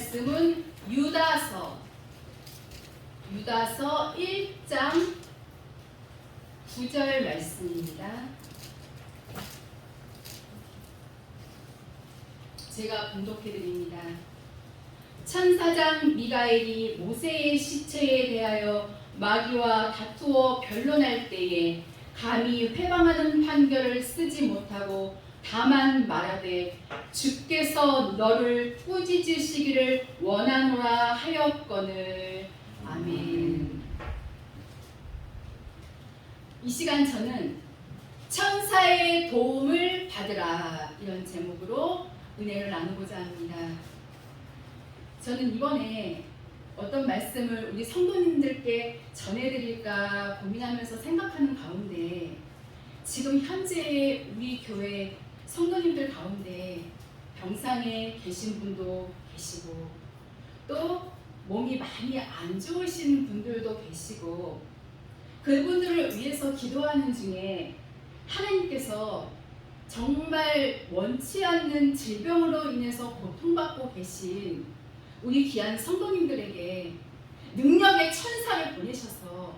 말씀은 유다서 1장 9절 말씀입니다. 제가 봉독해 드립니다. 천사장 미가엘이 모세의 시체에 대하여 마귀와 다투어 변론할 때에 감히 회방하는 판결을 쓰지 못하고 다만 말하되 주께서 너를 꾸짖으시기를 원하노라 하였거늘. 아멘. 이 시간 저는 천사의 도움을 받으라 이런 제목으로 은혜를 나누고자 합니다. 저는 이번에 어떤 말씀을 우리 성도님들께 전해드릴까 고민하면서 생각하는 가운데 지금 현재 우리 교회 성도님들 가운데 병상에 계신 분도 계시고 또 몸이 많이 안 좋으신 분들도 계시고 그분들을 위해서 기도하는 중에 하나님께서 정말 원치 않는 질병으로 인해서 고통받고 계신 우리 귀한 성도님들에게 능력의 천사를 보내셔서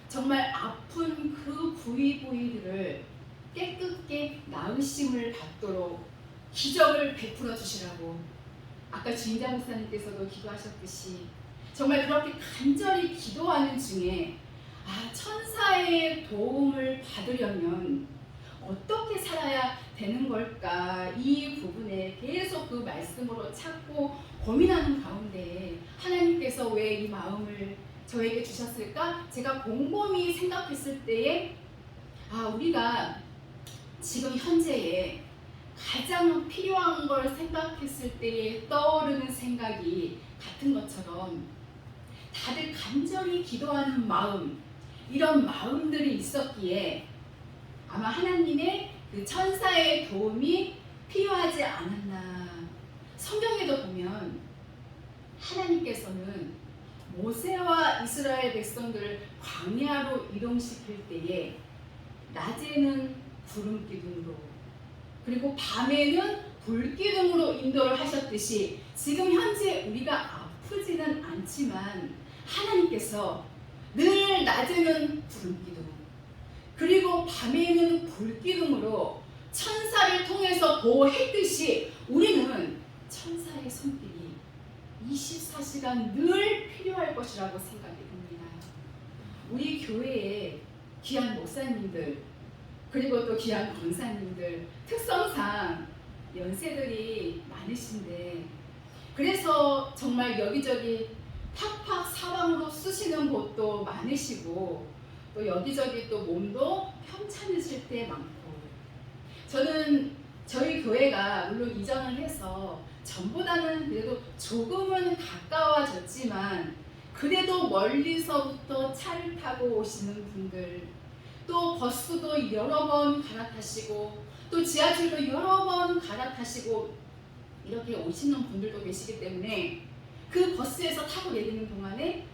정말 아픈 그 부위들을 깨끗게 나으심을 받도록 기적을 베풀어 주시라고 아까 주인장 목사님께서도 기도하셨듯이 정말 그렇게 간절히 기도하는 중에 천사의 도움을 받으려면 어떻게 살아야 되는 걸까 이 부분에 계속 그 말씀으로 찾고 고민하는 가운데 하나님께서 왜 이 마음을 저에게 주셨을까? 제가 곰곰이 생각했을 때에 우리가 지금 현재에 가장 필요한 걸 생각했을 때에 떠오르는 생각이 같은 것처럼 다들 간절히 기도하는 마음 이런 마음들이 있었기에 아마 하나님의 그 천사의 도움이 필요하지 않았나. 성경에도 보면 하나님께서는 모세와 이스라엘 백성들을 광야로 이동시킬 때에 낮에는 구름 기둥으로 그리고 밤에는 불 기둥으로 인도를 하셨듯이 지금 현재 우리가 아프지는 않지만 하나님께서 늘 낮에는 구름 기둥 그리고 밤에는 불 기둥으로 천사를 통해서 보호했듯이 우리는 천사의 손길이 24시간 늘 필요할 것이라고 생각이 듭니다. 우리 교회에 귀한 목사님들 그리고 또 귀한 권사님들 특성상 연세들이 많으신데 그래서 정말 여기저기 팍팍 사방으로 쓰시는 곳도 많으시고 또 여기저기 또 몸도 편찮으실 때 많고 저는 저희 교회가 물론 이전을 해서 전보다는 그래도 조금은 가까워졌지만 그래도 멀리서부터 차를 타고 오시는 분들 또 버스도 여러 번 갈아타시고 또 지하철도 여러 번 갈아타시고 이렇게 오시는 분들도 계시기 때문에 그 버스에서 타고 내리는 동안에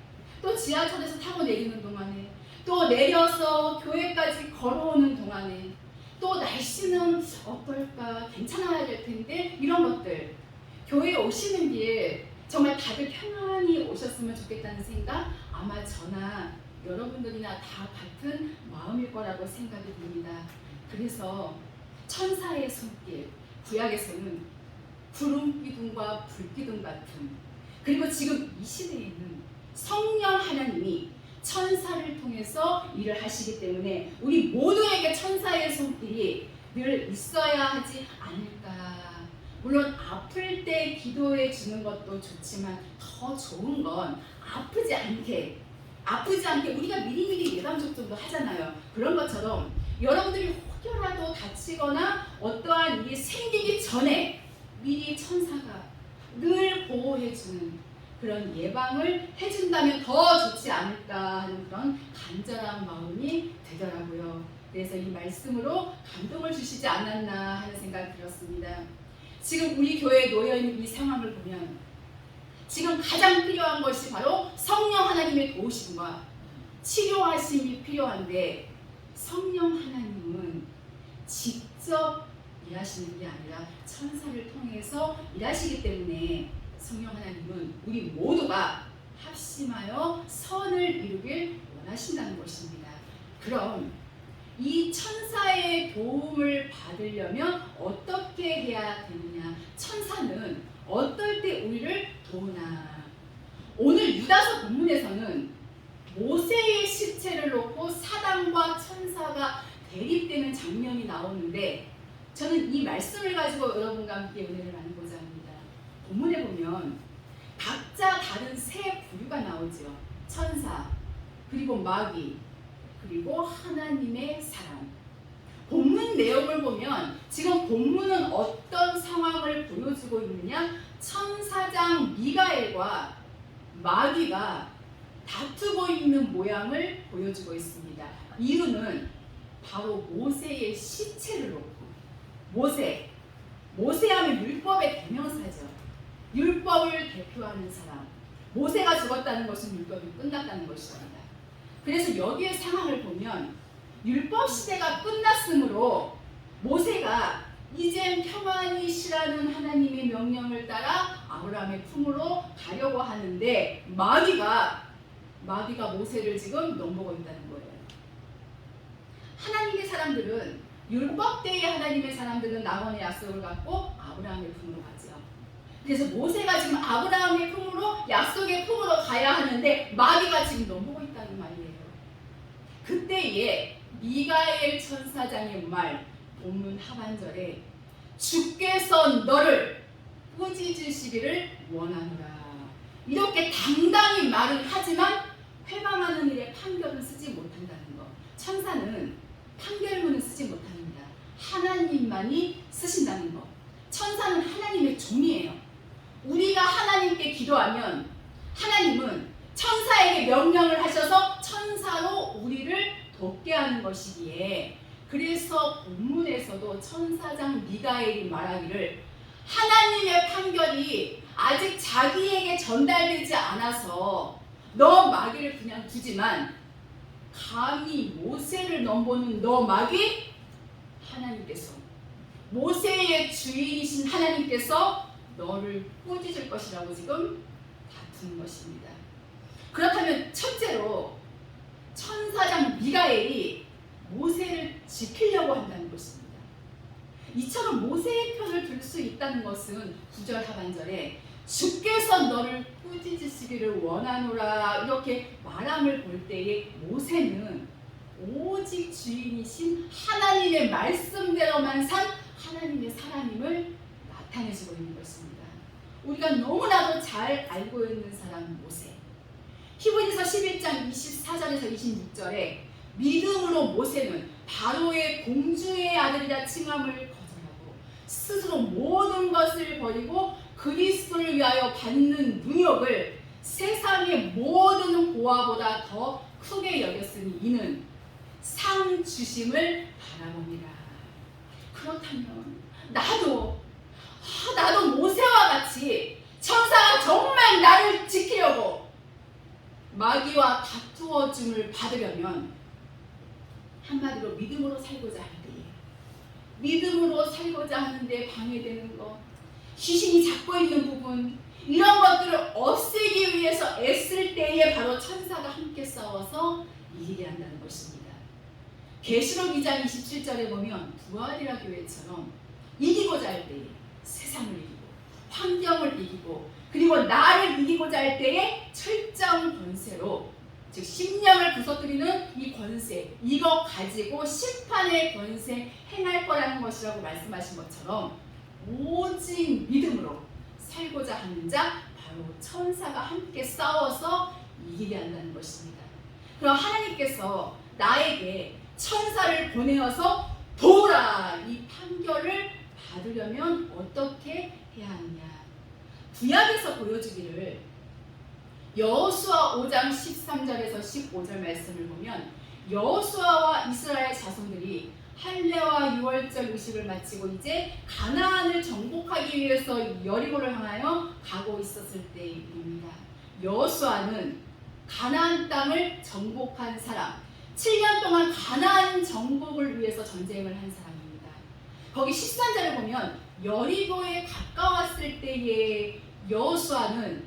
또 지하철에서 타고 내리는 동안에 또 내려서 교회까지 걸어오는 동안에 또 날씨는 어떨까 괜찮아야 될 텐데 이런 것들 교회에 오시는 길 정말 다들 평안히 오셨으면 좋겠다는 생각 아마 저나 여러분들이나 다 같은 마음일 거라고 생각이 듭니다. 그래서 천사의 손길 구약에서는 구름 기둥과 불 기둥 같은 그리고 지금 이 시대에는 성령 하나님이 천사를 통해서 일을 하시기 때문에 우리 모두에게 천사의 손길이 늘 있어야 하지 않을까. 물론 아플 때 기도해 주는 것도 좋지만 더 좋은 건 아프지 않게 우리가 미리미리 예방접종도 하잖아요. 그런 것처럼 여러분들이 혹여라도 다치거나 어떠한 일이 생기기 전에 미리 천사가 늘 보호해주는 그런 예방을 해준다면 더 좋지 않을까 하는 그런 간절한 마음이 되더라고요. 그래서 이 말씀으로 감동을 주시지 않았나 하는 생각이 들었습니다. 지금 우리 교회에 놓여있는 이 상황을 보면 지금 가장 필요한 것이 바로 성령 하나님의 도우심과 치료하심이 필요한데 성령 하나님은 직접 일하시는 게 아니라 천사를 통해서 일하시기 때문에 성령 하나님은 우리 모두가 합심하여 선을 이루길 원하신다는 것입니다. 그럼 이 천사의 도움을 받으려면 어떻게 해야 되느냐? 천사는 어떨 때 우리를 도우나? 오늘 유다서 본문에서는 모세의 시체를 놓고 사단과 천사가 대립되는 장면이 나오는데, 저는 이 말씀을 가지고 여러분과 함께 은혜를 나누고자 합니다. 본문에 보면 각자 다른 세 부류가 나오죠. 천사, 그리고 마귀, 그리고 하나님의 사람. 본문 내용을 보면 지금 본문은 어떤 상황을 보여주고 있느냐? 천사장 미가엘과 마귀가 다투고 있는 모양을 보여주고 있습니다. 이유는 바로 모세의 시체를 놓고, 모세하면 율법의 대명사죠. 율법을 대표하는 사람. 모세가 죽었다는 것은 율법이 끝났다는 것입니다. 그래서 여기의 상황을 보면 율법 시대가 끝났으므로 모세가 이젠 평안히 쉬라는 하나님의 명령을 따라 아브라함의 품으로 가려고 하는데, 마귀가 모세를 지금 넘보고 있다는 거예요. 하나님의 사람들은, 율법 때의 하나님의 사람들은 낙원의 약속을 갖고 아브라함의 품으로 가죠. 그래서 모세가 지금 아브라함의 품으로, 약속의 품으로 가야 하는데 마귀가 지금 넘보고 있다는 말이에요. 그때에 미가엘 천사장의 말, 본문 하반절에 주께서 너를 꾸짖으시기를 원하노라, 이렇게 당당히 말은 하지만 회방하는 일에 판결은 쓰지 못한다는 것. 천사는 판결문을 쓰지 못합니다. 하나님만이 쓰신다는 것. 천사는 하나님의 종이에요. 우리가 하나님께 기도하면 하나님은 천사에게 명령을 하셔서 천사로 우리를 돕게 하는 것이기에, 그래서 본문에서도 천사장 미가엘이 말하기를 하나님의 판결이 아직 자기에게 전달되지 않아서 너 마귀를 그냥 두지만 감히 모세를 넘보는 너 마귀, 하나님께서, 모세의 주인이신 하나님께서 너를 꾸짖을 것이라고 지금 다투는 것입니다. 그렇다면 첫째로 천사장 미가엘이 모세를 지키려고 한다는 것입니다. 이처럼 모세의 편을 들 수 있다는 것은 9절 하반절에 주께서 너를 꾸짖으시기를 원하노라 이렇게 말함을 볼 때에 모세는 오직 주인이신 하나님의 말씀대로만 산 하나님의 사람임을 나타내주고 있는 것입니다. 우리가 너무나도 잘 알고 있는 사람 모세. 히브리서 11장 24절에서 26절에 믿음으로 모세는 바로의 공주의 아들이라 칭함을 거절하고 스스로 모든 것을 버리고 그리스도를 위하여 받는 능력을 세상의 모든 보화보다 더 크게 여겼으니 이는 상 주심을 바라봅니다. 그렇다면 나도 모세와 같이 천사가 정말 나를 지키려고 마귀와 다투어 줌을 받으려면 한마디로 믿음으로 살고자 할 때에, 믿음으로 살고자 하는데 방해되는 것, 귀신이 잡고 있는 부분, 이런 것들을 없애기 위해서 애쓸 때에 바로 천사가 함께 싸워서 이기게 한다는 것입니다. 계시록 2장 27절에 보면 부활이라 교회처럼 이기고자 할 때에 세상을 이기고 환경을 이기고 그리고 나를 이기고자 할 때에 철저한 권세로, 즉 심령을 부서뜨리는 이 권세, 이거 가지고 심판의 권세 행할 거라는 것이라고 말씀하신 것처럼 오직 믿음으로 살고자 하는 자, 바로 천사가 함께 싸워서 이기게 한다는 것입니다. 그럼 하나님께서 나에게 천사를 보내어서 도우라, 이 판결을 받으려면 어떻게 해야 하느냐? 구약에서 보여주기를 여호수아 5장 13절에서 15절 말씀을 보면 여호수아와 이스라엘 자손들이 할례와 유월절 의식을 마치고 이제 가나안을 정복하기 위해서 여리고를 향하여 가고 있었을 때입니다. 여호수아는 가나안 땅을 정복한 사람, 7년 동안 가나안 정복을 위해서 전쟁을 한 사람입니다. 거기 13절을 보면 여리고에 가까웠을 때에 여호수아는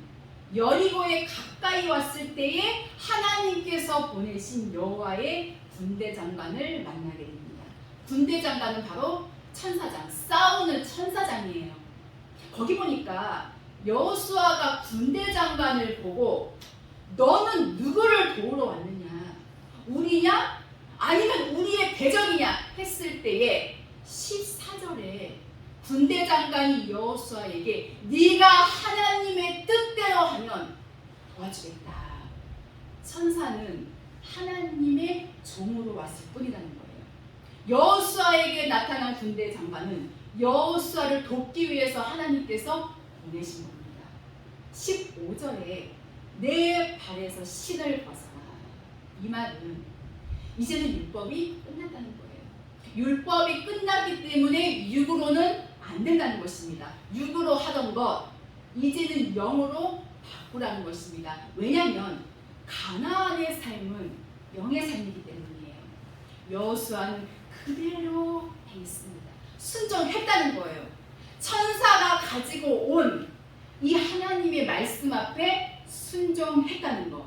여리고에 가까이 왔을 때에 하나님께서 보내신 여호와의 군대 장관을 만나게 됩니다. 군대 장관은 바로 천사장, 싸우는 천사장이에요. 거기 보니까 여호수아가 군대 장관을 보고 너는 누구를 도우러 왔느냐? 우리냐? 아니면 우리의 대적이냐? 했을 때에 14절에 군대 장관이 여호수아에게 네가 하나님의 뜻대로 하면 도와주겠다. 천사는 하나님의 종으로 왔을 뿐이라는 거예요. 여호수아에게 나타난 군대 장관은 여호수아를 돕기 위해서 하나님께서 보내신 겁니다. 15절에 내 발에서 신을 벗어라. 이 말은 이제는 율법이 끝났다는 거예요. 율법이 끝났기 때문에 육으로는 안 된다는 것입니다. 육으로 하던 것 이제는 영으로 바꾸라는 것입니다. 왜냐하면 가나안의 삶은 영의 삶이기 때문이에요. 여호수아는 그대로 돼 있습니다. 순종했다는 거예요. 천사가 가지고 온 이 하나님의 말씀 앞에 순종했다는 것.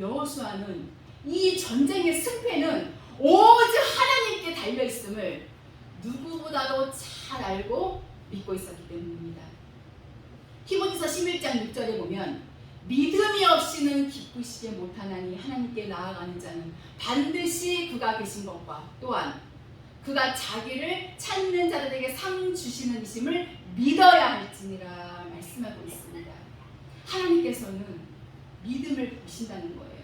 여호수아는 이 전쟁의 승패는 오직 하나님께 달려있음을 누구보다도 잘 알고 믿고 있었기 때문입니다. 히브리서 11장 6절에 보면 믿음이 없이는 기쁘시게 못하나니 하나님께 나아가는 자는 반드시 그가 계신 것과 또한 그가 자기를 찾는 자들에게 상 주시는 이심을 믿어야 할지니라 말씀하고 있습니다. 하나님께서는 믿음을 보신다는 거예요.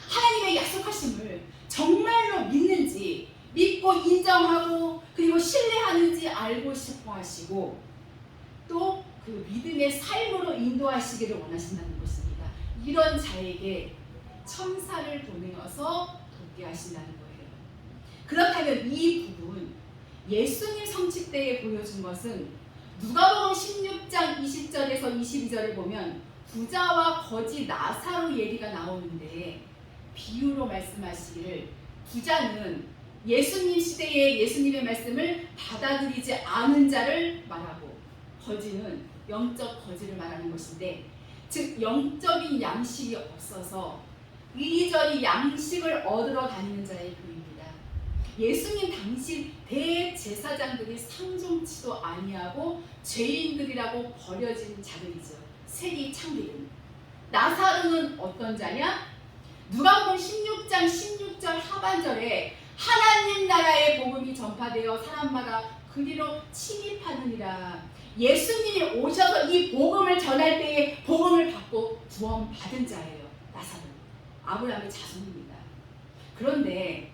하나님의 약속하심을 정말로 믿는지 믿고 인정하고 그리고 신뢰하는지 알고 싶어 하시고 또 그 믿음의 삶으로 인도하시기를 원하신다는 것입니다. 이런 자에게 천사를 보내어서 돕게 하신다는 거예요. 그렇다면 이 부분 예수님 성취 때에 보여준 것은 누가복음 16장 20절에서 22절에 보면 부자와 거지 나사로 얘기가 나오는데 비유로 말씀하시기를 부자는 예수님 시대에 예수님의 말씀을 받아들이지 않은 자를 말하고 거지는 영적 거지를 말하는 것인데 즉 영적인 양식이 없어서 이리저리 양식을 얻으러 다니는 자의 비유입니다. 예수님 당시 대제사장들이 상종치도 아니하고 죄인들이라고 버려진 자들이죠. 세리 창기들. 나사로는 어떤 자냐? 누가복음 16장 16절 하반절에 하나님 나라의 복음이 전파되어 사람마다 그리로 침입하느니라. 예수님이 오셔서 이 복음을 전할 때에 복음을 받고 구원받은 자예요. 나사로. 아브라함의 자손입니다. 그런데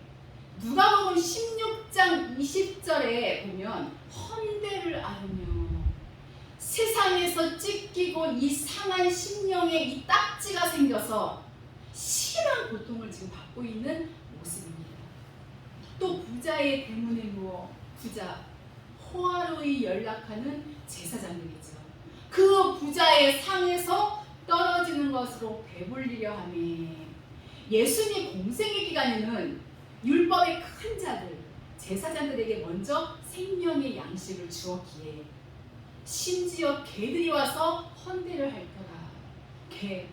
누가복음 16장 20절에 보면 헌대를 앓으며 세상에서 찢기고 이 상한 심령에 이 딱지가 생겨서 심한 고통을 지금 받고 있는 모습입니다. 또 부자의 대문에 누워 부자 호화로이 연락하는 제사장들이죠. 그 부자의 상에서 떨어지는 것으로 배불리려 하며 예수님 공생의 기간에는 율법의 큰 자들 제사장들에게 먼저 생명의 양식을 주었기에 심지어 개들이 와서 헌대를 할 거라. 개,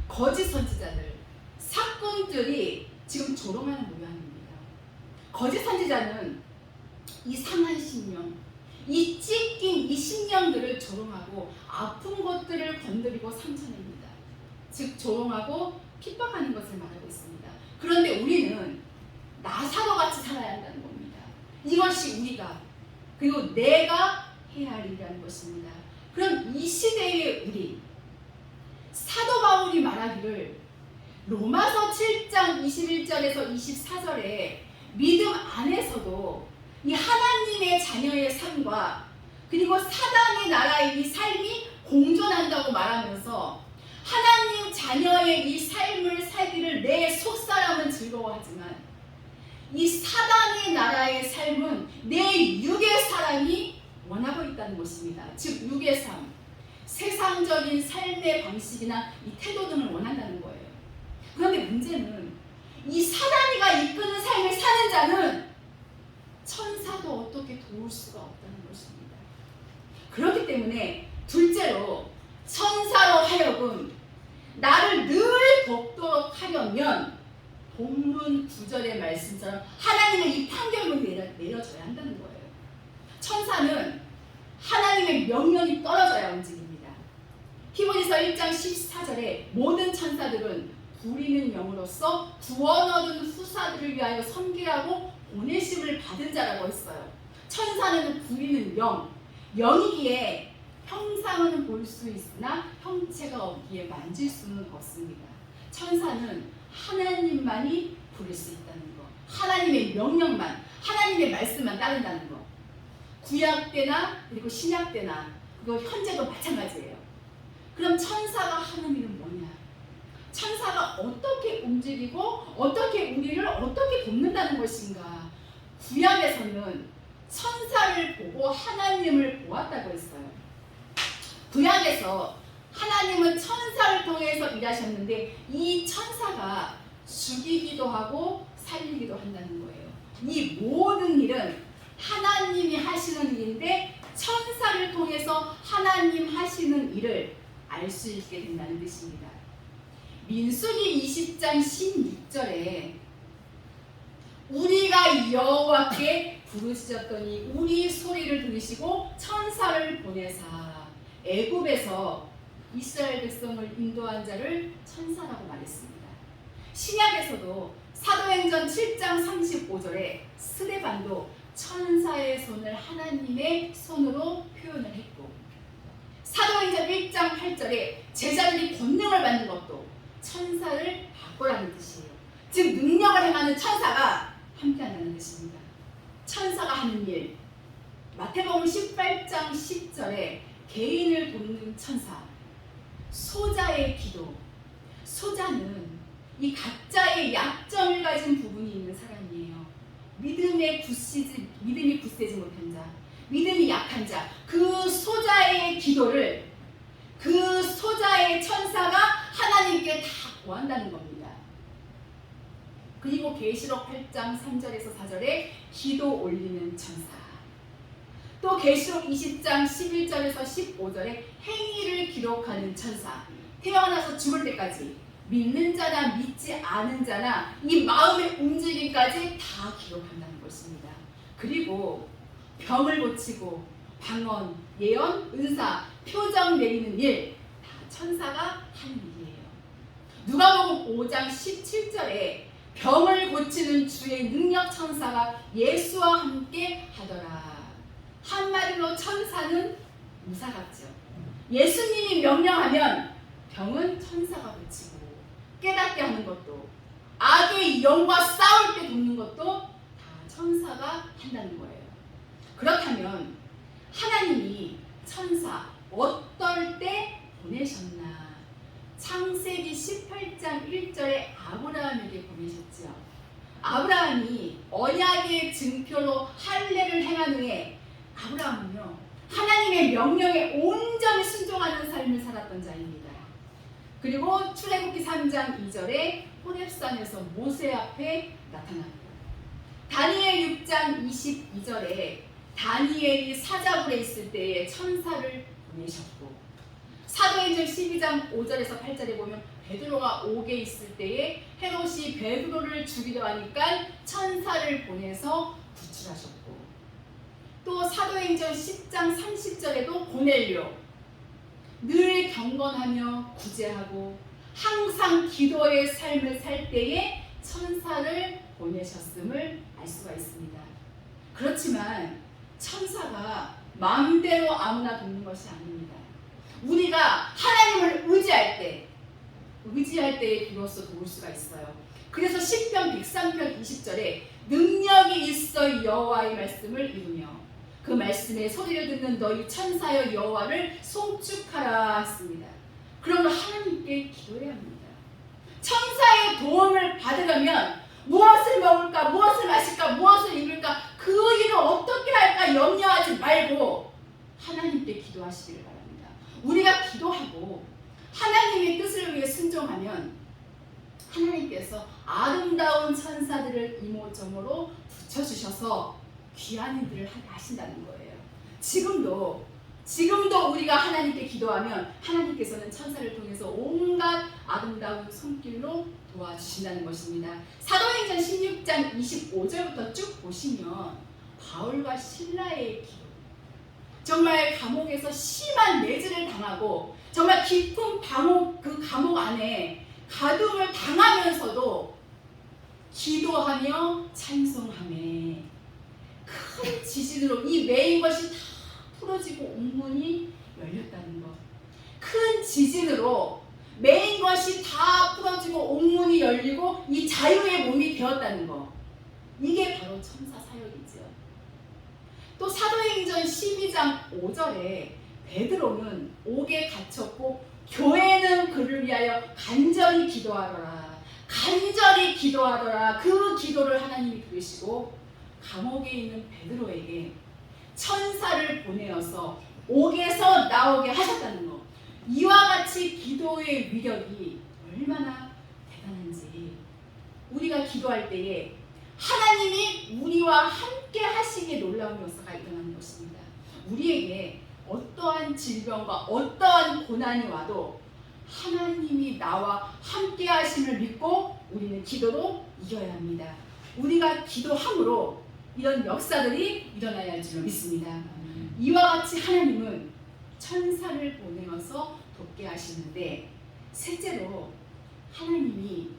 거짓 선지자들, 사꾼들이 지금 조롱하는 모양입니다. 거짓 선지자는 이 상한 심령, 이 찢긴 이 심령들을 조롱하고 아픈 것들을 건드리고 상처냅니다. 즉 조롱하고 핍박하는 것을 말하고 있습니다. 그런데 우리는 나사로 같이 살아야 한다는 겁니다. 이것이 우리가 그리고 내가 해야 할 일이라는 것입니다. 그럼 이 시대의 우리 사도 바울이 말하기를 로마서 7장 21절에서 24절에 믿음 안에서도 이 하나님의 자녀의 삶과 그리고 사단의 나라의 이 삶이 공존한다고 말하면서 하나님 자녀의 이 삶을 살기를 내 속사람은 즐거워하지만 이 사단의 나라의 삶은 내 육의 사람이 원하고 있다는 것입니다. 즉 육의 삶, 세상적인 삶의 방식이나 이 태도 등을 원한다는 거예요. 그런데 문제는 이 사단이가 이끄는 삶을 사는 자는 천사도 어떻게 도울 수가 없다는 것입니다. 그렇기 때문에 둘째로 천사로 하여금 나를 늘 돕도록 하려면 본문 9절의 말씀처럼 하나님의 이 판결을 내려줘야 한다는 거예요. 천사는 하나님의 명령이 떨어져야 움직입니다. 히브리서 1장 14절에 모든 천사들은 부리는 영으로서 구원 얻은 후사들을 위하여 섬기라고 보내심을 받은 자라고 했어요. 천사는 부리는 영이기에 형상은 볼 수 있으나 형체가 없기에 만질 수는 없습니다. 천사는 하나님만이 부릴 수 있다는 것, 하나님의 명령만, 하나님의 말씀만 따른다는 것. 구약 때나 그리고 신약 때나 그리고 현재도 마찬가지예요. 그럼 천사가 하는 일은 뭐냐? 천사가 어떻게 움직이고 어떻게 우리를 어떻게 돕는다는 것인가? 구약에서는 천사를 보고 하나님을 보았다고 했어요. 구약에서 하나님은 천사를 통해서 일하셨는데 이 천사가 죽이기도 하고 살리기도 한다는 거예요. 이 모든 일은 하나님이 하시는 일인데 천사를 통해서 하나님 하시는 일을 알 수 있게 된다는 뜻입니다. 민수기 20장 16절에 우리가 여호와께 부르짖었더니 우리 소리를 들으시고 천사를 보내사 애굽에서 이스라엘 백성을 인도한 자를 천사라고 말했습니다. 신약에서도 사도행전 7장 35절에 스데반도 천사의 손을 하나님의 손으로 표현을 했고, 사도행전 1장 8절에 제자들이 권능을 받는 것도 천사를 바꾸라는 뜻이에요. 즉 능력을 행하는 천사가 함께한다는 뜻입니다. 천사가 하는 일, 마태복음 18장 10절에 개인을 돕는 천사, 소자의 기도. 소자는 이 각자의 약점을 가진 부분이 있는 사람이에요. 믿음이 굳세지 못한 자, 믿음이 약한 자, 그 소자의 기도를 그 소자의 천사가 하나님께 다 구한다는 겁니다. 그리고 계시록 8장 3절에서 4절에 기도 올리는 천사, 또 계시록 20장 11절에서 15절에 행위를 기록하는 천사, 태어나서 죽을 때까지 믿는 자나 믿지 않은 자나 이 마음의 움직임까지 다 기록한다는 것입니다. 그리고 병을 고치고 방언, 예언, 은사, 표정 내리는 일 다 천사가 하는 일이에요. 누가복음 5장 17절에 병을 고치는 주의 능력 천사가 예수와 함께 하더라. 한마디로 천사는 무사 같죠. 예수님이 명령하면 병은 천사가 고치고 깨닫게 하는 것도, 악의 영과 싸울 때 돕는 것도 다 천사가 한다는 거예요. 그렇다면 하나님이 천사 어떨 때 보내셨나? 창세기 18장 1절에 아브라함에게 보내셨죠. 아브라함이 언약의 증표로 할례를 행한 후에 아브라함은요, 하나님의 명령에 온전히 순종하는 삶을 살았던 자입니다. 그리고 출애굽기 3장 2절에 호렙산에서 모세 앞에 나타났고, 다니엘 6장 22절에 다니엘이 사자굴에 있을 때에 천사를 보내셨고, 사도행전 12장 5절에서 8절에 보면 베드로가 옥에 있을 때에 헤롯이 베드로를 죽이려 하니까 천사를 보내서 구출하셨고, 또 사도행전 10장 30절에도 고넬료, 늘 경건하며 구제하고 항상 기도의 삶을 살 때에 천사를 보내셨음을 알 수가 있습니다. 그렇지만 천사가 마음대로 아무나 돕는 것이 아닙니다. 우리가 하나님을 의지할 때에 비로소 도울 수가 있어요. 그래서 시편 103편 20절에 능력이 있어 여호와의 말씀을 이루며 그 말씀에 소리를 듣는 너희 천사여 여호와를 송축하라 했습니다. 그러면 하나님께 기도해야 합니다. 천사의 도움을 받으려면 무엇을 먹을까, 무엇을 마실까, 무엇을 입을까, 그 일을 어떻게 할까 염려하지 말고 하나님께 기도하시기를 바랍니다. 우리가 기도하고 하나님의 뜻을 위해 순종하면 하나님께서 아름다운 천사들을 이모저모로 붙여주셔서 귀한 일들을 하게 하신다는 거예요. 지금도 지금도 우리가 하나님께 기도하면 하나님께서는 천사를 통해서 온갖 아름다운 손길로 도와주신다는 것입니다. 사도행전 16장 25절부터 쭉 보시면 바울과 실라의 기도, 정말 감옥에서 심한 매질을 당하고 정말 깊은 그 감옥 안에 가둠을 당하면서도 기도하며 찬송하며 큰 지진으로 이 매인 것이 다 풀어지고 옥문이 열렸다는 것. 큰 지진으로 매인 것이 다 풀어지고 옥문이 열리고 이 자유의 몸이 되었다는 것. 이게 바로 천사 사역이죠. 또 사도행전 12장 5절에 베드로는 옥에 갇혔고 교회는 그를 위하여 간절히 기도하더라. 간절히 기도하더라. 그 기도를 하나님이 들으시고 감옥에 있는 베드로에게 천사를 보내어서 옥에서 나오게 하셨다는 것. 이와 같이 기도의 위력이 얼마나 대단한지 우리가 기도할 때에 하나님이 우리와 함께 하시기에 놀라운 역사가 일어나는 것입니다. 우리에게 어떠한 질병과 어떠한 고난이 와도 하나님이 나와 함께 하심을 믿고 우리는 기도로 이겨야 합니다. 우리가 기도함으로 이런 역사들이 일어나야 할 줄로 믿습니다. 이와 같이 하나님은 천사를 보내어서 돕게 하시는데, 셋째로 하나님이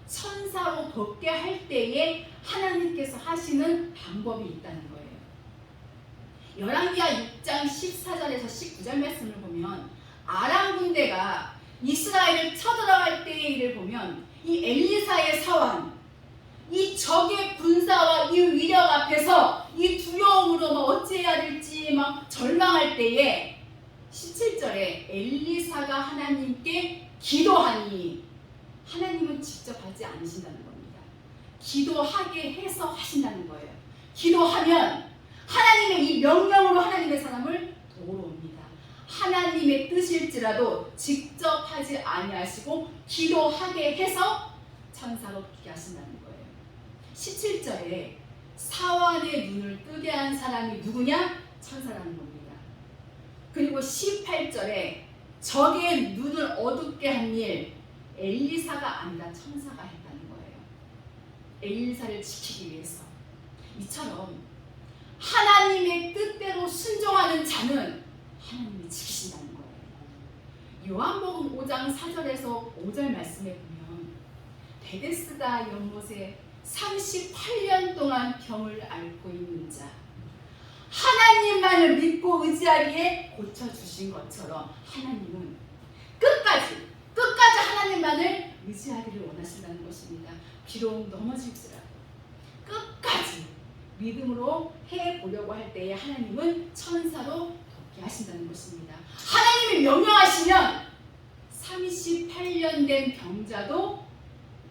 천사로 돕게 할 때에 하나님께서 하시는 방법이 있다는 거예요. 열왕기하 6장 14절에서 19절 말씀을 보면 아람 군대가 이스라엘을 쳐들어갈 때의 일을 보면 이 엘리사의 사원, 이 적의 군사와 이 위력 앞에서 이 두려움으로 어찌해야 될지 막 절망할 때에 17절에 엘리사가 하나님께 기도하니, 하나님은 직접 하지 않으신다는 겁니다. 기도하게 해서 하신다는 거예요. 기도하면 하나님의 이 명령으로 하나님의 사람을 도우러 옵니다. 하나님의 뜻일지라도 직접 하지 아니하시고 기도하게 해서 천사로 듣게 하신다는 거예요. 17절에 사환의 눈을 뜨게 한 사람이 누구냐? 천사라는 겁니다. 그리고 18절에 적의 눈을 어둡게 한 일, 엘리사가 아니라 천사가 했다는 거예요. 엘리사를 지키기 위해서. 이처럼 하나님의 뜻대로 순종하는 자는 하나님이 지키신다는 거예요. 요한복음 5장 4절에서 5절 말씀에 보면 베데스다 연못에 38년 동안 병을 앓고 있는 자, 하나님만을 믿고 의지하기에 고쳐주신 것처럼 하나님은 끝까지 하나님만을 의지하기를 원하신다는 것입니다. 비록 넘어질지라도 끝까지 믿음으로 해보려고 할 때에 하나님은 천사로 돕게 하신다는 것입니다. 하나님이 명령하시면 38년 된 병자도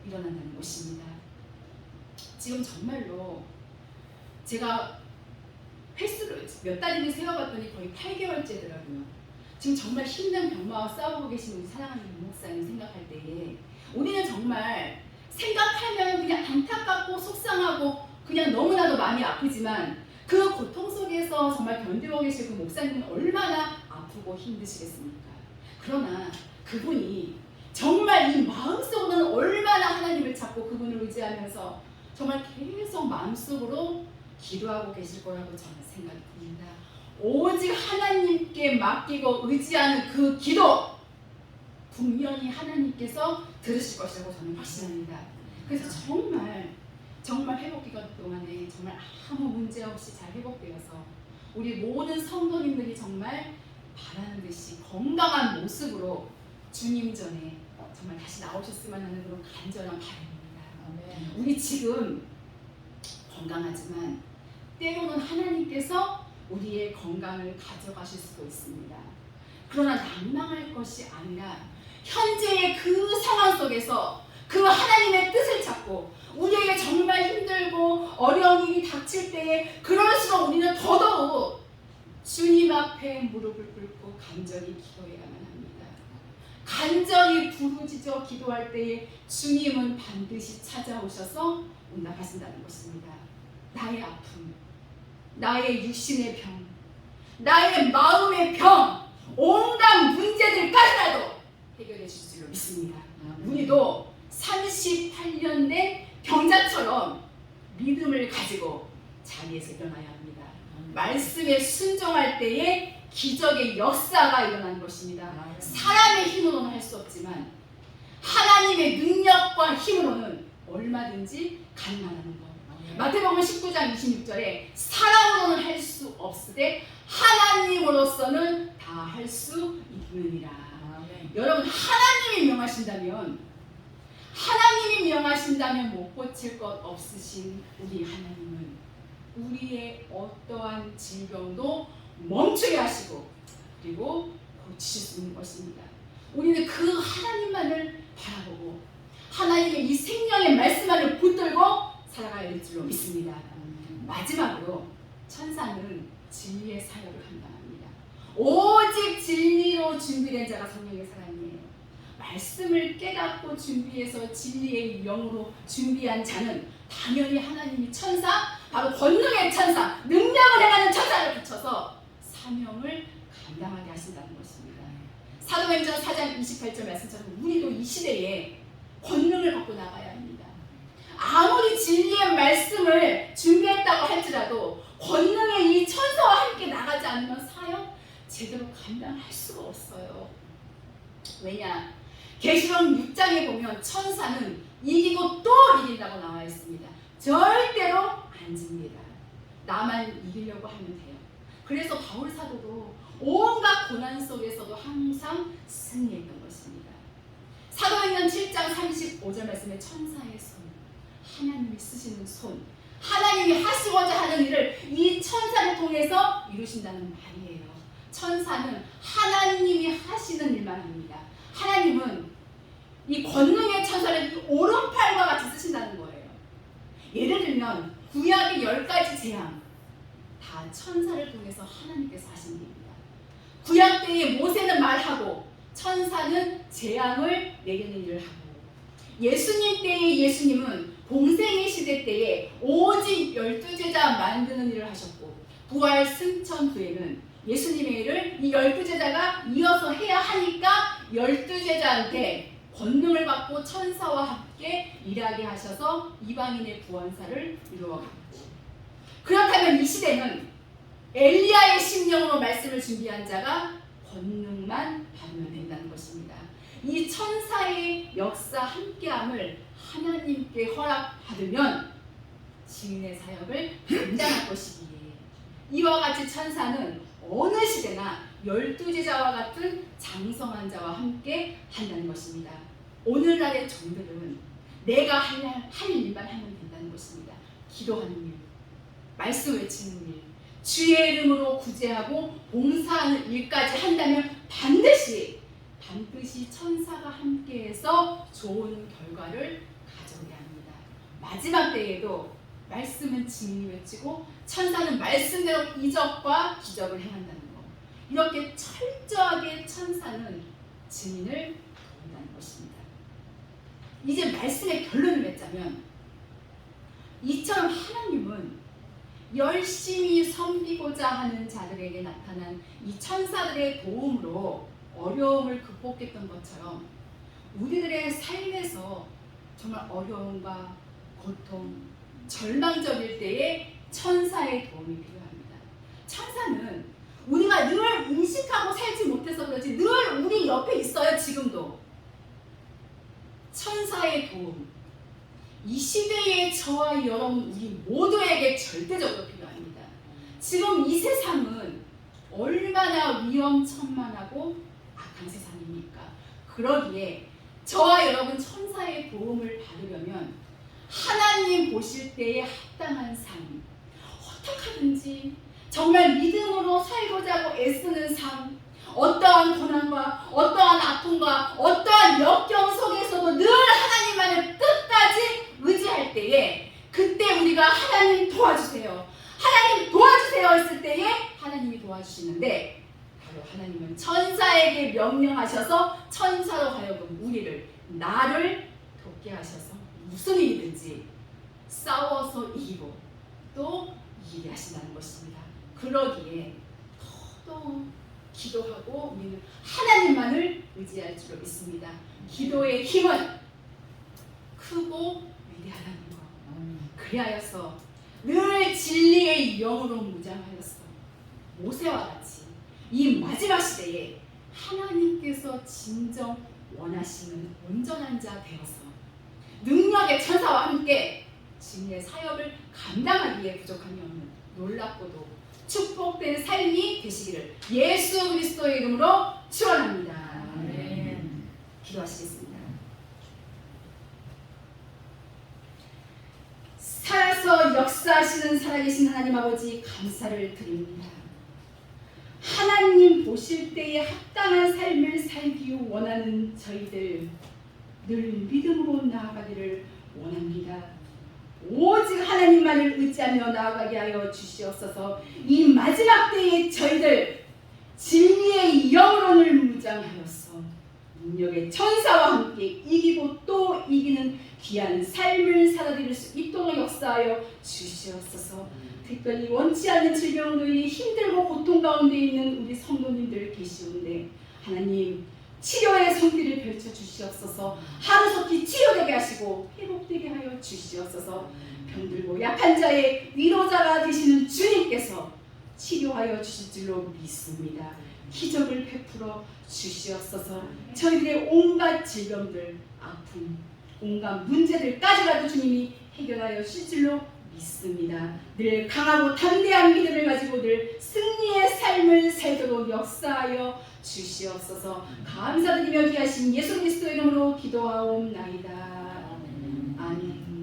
일어난다는 것입니다. 지금 정말로 제가 횟수를 몇 달이나 세어봤더니 거의 8개월째더라고요. 지금 정말 힘든 병마와 싸우고 계신 우리 사랑하는 목사님 생각할 때에 우리는 정말 생각하면 그냥 안타깝고 속상하고 그냥 너무나도 많이 아프지만 그 고통 속에서 정말 견디고 계실 그 목사님은 얼마나 아프고 힘드시겠습니까? 그러나 그분이 정말 이 마음속으로는 얼마나 하나님을 찾고 그분을 의지하면서 정말 계속 마음속으로 기도하고 계실 거라고 저는 생각이 듭니다. 오직 하나님께 맡기고 의지하는 그 기도, 분명히 하나님께서 들으실 것이라고 저는 확신합니다. 그래서 정말 회복 기간 동안에 정말 아무 문제 없이 잘 회복되어서 우리 모든 성도님들이 정말 바라는 듯이 건강한 모습으로 주님 전에 정말 다시 나오셨으면 하는 그런 간절한 바람입니다. 우리 지금 건강하지만 때로는 하나님께서 우리의 건강을 가져가실 수도 있습니다. 그러나 낭망할 것이 아니라 현재의 그 상황 속에서 그 하나님의 뜻을 찾고 우리에게 정말 힘들고 어려운 일이 닥칠 때에 그럴수록 우리는 더더욱 주님 앞에 무릎을 꿇고 간절히 기도해야만 합니다. 간절히 부르짖어 기도할 때에 주님은 반드시 찾아오셔서 응답하신다는 것입니다. 나의 아픔, 나의 육신의 병, 나의 마음의 병, 온갖 문제들까지라도 해결해 주실 줄로 믿습니다. 우리도 38년 된 병자처럼 믿음을 가지고 자리에서 일어나야 합니다. 말씀에 순종할 때에 기적의 역사가 일어나는 것입니다. 사람의 힘으로는 할 수 없지만 하나님의 능력과 힘으로는 얼마든지 가능하다는 것. 마태복음 19장 26절에 사람으로는 할 수 없으되 하나님으로서는 다 할 수 있느니라. 여러분, 하나님이 명하신다면 못 고칠 것 없으신 우리 하나님은 우리의 어떠한 질병도 멈추게 하시고 그리고 고치실 수 있는 것입니다. 우리는 그 하나님만을 바라보고 하나님의 이 생명의 말씀만을 붙들고 살아가야 될 줄로 믿습니다. 마지막으로 천사는 진리의 사역을 감당합니다. 오직 진리로 준비된 자가 성령의 사람이에요. 말씀을 깨닫고 준비해서 진리의 영으로 준비한 자는 당연히 하나님이 천사, 바로 권능의 천사, 능력을 행하는 천사를 붙여서 사명을 감당하게 하신다는 것입니다. 사도행전 4장 28절 말씀처럼 우리도 이 시대에 권능을 갖고 나가야 합니다. 아무리 진리의 말씀을 준비했다고 할지라도 권능의 이 천사와 함께 나가지 않으면 사역 제대로 감당할 수가 없어요. 왜냐? 계시록 6장에 보면 천사는 이기고 또 이긴다고 나와 있습니다. 절대로 안 집니다. 나만 이기려고 하면 돼요. 그래서 바울 사도도 온갖 고난 속에서도 항상 승리했던 것입니다. 사도행전 7장 35절 말씀에 천사의 손, 하나님이 쓰시는 손, 하나님이 하시고자 하는 일을 이 천사를 통해서 이루신다는 말이에요. 천사는 하나님이 하시는 일만 합니다. 하나님은 이 권능의 천사를 오른팔과 같이 쓰신다는 거예요. 예를 들면 구약의 10가지 재앙 다 천사를 통해서 하나님께서 하신 일입니다. 구약 때에 모세는 말하고 천사는 재앙을 내리는 일을 하고, 예수님 때에 예수님은 공생의 시대 때에 오직 12제자 만드는 일을 하셨고, 부활 승천 후에는 예수님의 일을 이 12제자가 이어서 해야 하니까 12제자한테 권능을 받고 천사와 함께 일하게 하셔서 이방인의 구원사를 이루어갔고, 그렇다면 이 시대는 엘리야의 심령으로 말씀을 준비한 자가 권능만 받으면 된다는 것입니다. 이 천사의 역사 함께함을 하나님께 허락받으면 증인의 사역을 감당할 것이기에 이와 같이 천사는 어느 시대나 12제자와 같은 장성한 자와 함께 한다는 것입니다. 오늘날의 종들은 내가 할 일만 하면 된다는 것입니다. 기도하는 일, 말씀 외치는 일, 주의 이름으로 구제하고 봉사하는 일까지 한다면 반드시 천사가 함께해서 좋은 결과를 가져오게 합니다. 마지막 때에도 말씀은 증인이 외치고 천사는 말씀대로 이적과 기적을 행한다는 것. 이렇게 철저하게 천사는 증인을 도운다는 것입니다. 이제 말씀의 결론을 맺자면, 이처럼 하나님은 열심히 섬기고자 하는 자들에게 나타난 이 천사들의 도움으로 어려움을 극복했던 것처럼 우리들의 삶에서 정말 어려움과 고통, 절망적일 때에 천사의 도움이 필요합니다. 천사는 우리가 늘 인식하고 살지 못해서 그렇지 늘 우리 옆에 있어요. 지금도. 천사의 도움, 이 시대의 저와 여러분 우리 모두에게 절대적으로 필요합니다. 지금 이 세상은 얼마나 위험천만하고 악한 세상입니까? 그러기에 저와 여러분 천사의 도움을 받으려면 하나님 보실 때에 합당한 삶, 어떡하든지 정말 믿음으로 살고자 하고 애쓰는 삶, 어떠한 고난과 어떠한 아픔과 어떠한 역경 속에서도 늘 하나님만을 끝까지 의지할 때에, 그때 우리가 하나님 도와주세요, 하나님 도와주세요 했을 때에 하나님이 도와주시는데, 바로 하나님은 천사에게 명령하셔서 천사로 하여금 우리를, 나를 돕게 하셔서 무슨 일이든지 싸워서 이기고 또 이기게 하신다는 것입니다. 그러기에 더 또 기도하고 우리는 하나님만을 의지할 줄로 믿습니다. 기도의 힘은 크고 위대하다는 것. 그리하여서 늘 진리의 영으로 무장하였어. 모세와 같이 이 마지막 시대에 하나님께서 진정 원하시는 온전한 자 되어서 능력의 천사와 함께 진리의 사역을 감당하기에 부족함이 없는 놀랍고도 축복된 삶이 되시기를 예수 그리스도의 이름으로 축원합니다. 아멘. 기도하시겠습니다. 살아서 역사하시는 살아계신 하나님 아버지 감사를 드립니다. 하나님 보실 때에 합당한 삶을 살기 원하는 저희들 늘 믿음으로 나아가기를 원합니다. 오직 하나님만을 의지하며 나아가게 하여 주시옵소서. 이 마지막 때에 저희들 진리의 영으로를 무장하여서 능력의 천사와 함께 이기고 또 이기는 귀한 삶을 살아드릴 수 있도록 역사하여 주시옵소서. 특별히 원치 않는 질병으로 인해 힘들고 고통 가운데 있는 우리 성도님들 계시온데 하나님 치료의 손길을 펼쳐 주시옵소서. 하루속히 치료되게 하시고 회복되게 하여 주시옵소서. 병들고 약한 자의 위로자가 되시는 주님께서 치료하여 주실 줄로 믿습니다. 기적을 베풀어 주시옵소서. 저희들의 온갖 질병들, 아픔, 온갖 문제들까지라도 주님이 해결하여 주실 줄로 믿습니다. 늘 강하고 담대한 믿음을 가지고 늘 승리의 삶을 살도록 역사하여 주시옵소서. 감사드리며 귀하신 예수 그리스도의 이름으로 기도하옵나이다. 아멘.